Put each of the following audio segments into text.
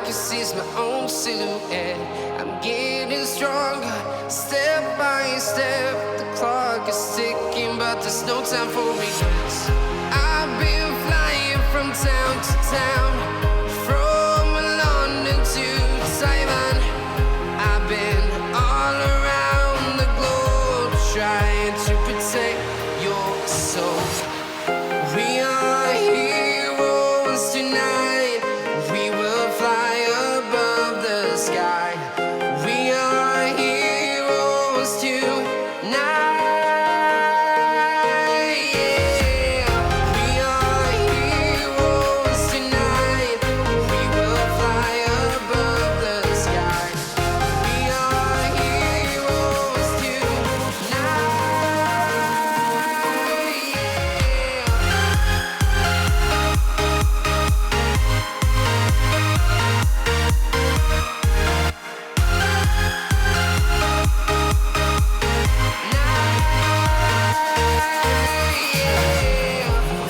can see my own silhouette. I'm getting stronger, step by step. The clock is ticking, but there's no time for regrets. I've been flying from town to town, from London to Taiwan. I've been all around the globe, trying to protect your soul. We are heroes tonight. We will fly above the sky. We are heroes tonight. Yeah. We are heroes tonight. We will fly above the sky. We are heroes tonight.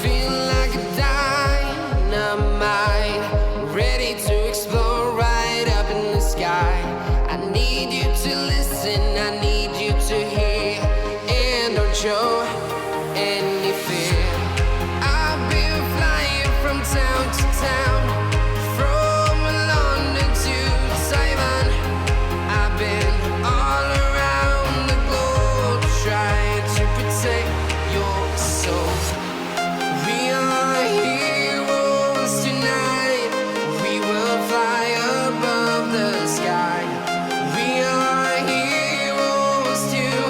Feel like a dynamite, ready to explode right up in the sky. I need you to listen, I need you to hear, and don't show any fear. I've been flying from town to town, from London to Taiwan. I've been all around the globe, trying to protect your soul. We are heroes tonight. We will fly above the sky. We are heroes tonight.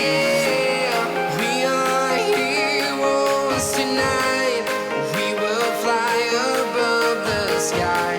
Yeah. We are heroes tonight. We will fly above the sky.